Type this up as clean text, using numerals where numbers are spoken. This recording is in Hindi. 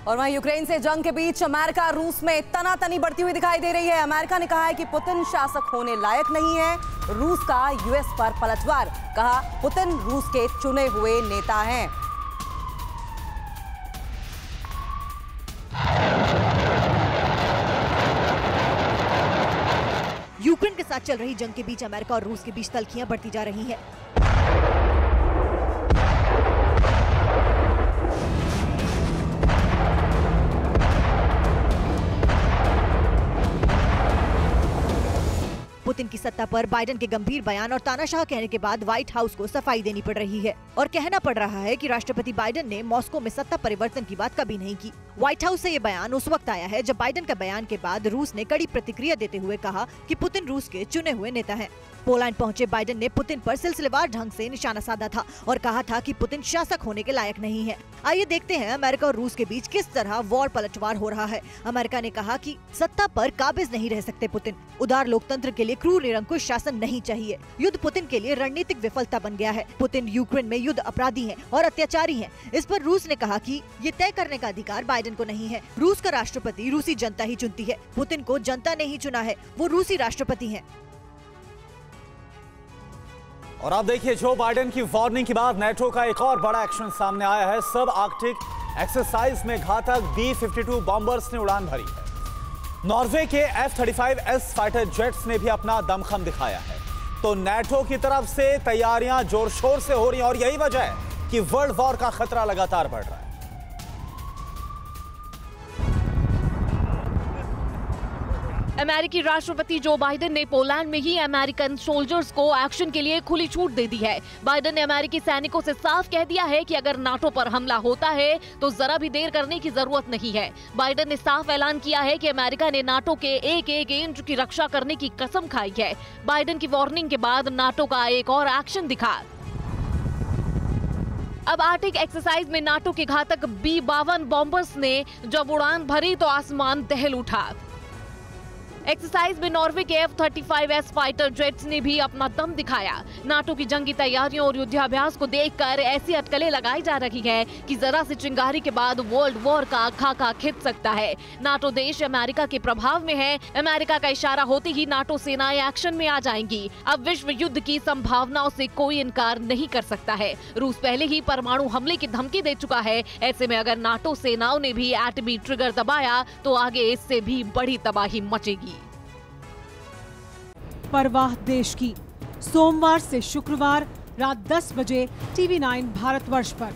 और वहीं यूक्रेन से जंग के बीच अमेरिका रूस में तनातनी बढ़ती हुई दिखाई दे रही है। अमेरिका ने कहा है कि पुतिन शासक होने लायक नहीं है। रूस का यूएस पर पलटवार, कहा पुतिन रूस के चुने हुए नेता हैं। यूक्रेन के साथ चल रही जंग के बीच अमेरिका और रूस के बीच तल्खियां बढ़ती जा रही हैं। पुतिन की सत्ता पर बाइडेन के गंभीर बयान और तानाशाह कहने के बाद व्हाइट हाउस को सफाई देनी पड़ रही है और कहना पड़ रहा है कि राष्ट्रपति बाइडेन ने मॉस्को में सत्ता परिवर्तन की बात कभी नहीं की। व्हाइट हाउस से ये बयान उस वक्त आया है जब बाइडेन का बयान के बाद रूस ने कड़ी प्रतिक्रिया देते हुए कहा कि पुतिन रूस के चुने हुए नेता हैं। पोलैंड पहुंचे बाइडेन ने पुतिन पर सिलसिलेवार ढंग से निशाना साधा था और कहा था कि पुतिन शासक होने के लायक नहीं है। आइए देखते हैं अमेरिका और रूस के बीच किस तरह वॉर पलटवार हो रहा है। अमेरिका ने कहा कि सत्ता पर काबिज नहीं रह सकते पुतिन। उदार लोकतंत्र के लिए क्रूर निरंकुश शासन नहीं चाहिए। युद्ध पुतिन के लिए रणनीतिक विफलता बन गया है। पुतिन यूक्रेन में युद्ध अपराधी हैं और अत्याचारी हैं। इस पर रूस ने कहा कि ये तय करने का अधिकार बाइडेन को नहीं है। रूस का राष्ट्रपति रूसी जनता ही चुनती है। पुतिन को जनता ने ही चुना है, वो रूसी राष्ट्रपति हैं। और आप देखिए, जो बाइडेन की वार्निंग के बाद नेटो का एक और बड़ा एक्शन सामने आया है। सब आर्कटिक एक्सरसाइज में घातक B-52 बॉम्बर्स ने उड़ान भरी है। नॉर्वे के F-35S फाइटर जेट्स ने भी अपना दमखम दिखाया है। तो नेटो की तरफ से तैयारियां जोर शोर से हो रही हैं और यही वजह है कि वर्ल्ड वॉर का खतरा लगातार बढ़ रहा है। अमेरिकी राष्ट्रपति जो बाइडेन ने पोलैंड में ही अमेरिकन सोल्जर्स को एक्शन के लिए खुली छूट दे दी है। बाइडेन ने अमेरिकी सैनिकों से साफ कह दिया है कि अगर नाटो पर हमला होता है तो जरा भी देर करने की जरूरत नहीं है। बाइडेन ने साफ ऐलान किया है कि अमेरिका ने नाटो के एक एक इंच की रक्षा करने की कसम खाई है। बाइडेन की वार्निंग के बाद नाटो का एक और एक्शन दिखा। अब आर्टिक एक्सरसाइज में नाटो के घातक B-52 बॉम्बर्स ने जब उड़ान भरी तो आसमान दहल उठा। एक्सरसाइज में नॉर्वे के F-35S फाइटर जेट्स ने भी अपना दम दिखाया। नाटो की जंगी तैयारियों और युद्धाभ्यास को देखकर ऐसी अटकलें लगाई जा रही है कि जरा सी चिंगारी के बाद वर्ल्ड वॉर का खाका खिंच सकता है। नाटो देश अमेरिका के प्रभाव में है। अमेरिका का इशारा होते ही नाटो सेनाएं एक्शन में आ जाएंगी। अब विश्व युद्ध की संभावनाओं से कोई इनकार नहीं कर सकता है। रूस पहले ही परमाणु हमले की धमकी दे चुका है। ऐसे में अगर नाटो सेनाओं ने भी एटमी ट्रिगर दबाया तो आगे इससे भी बड़ी तबाही मचेगी। परवाह देश की, सोमवार से शुक्रवार रात 10 बजे TV9 भारतवर्ष पर।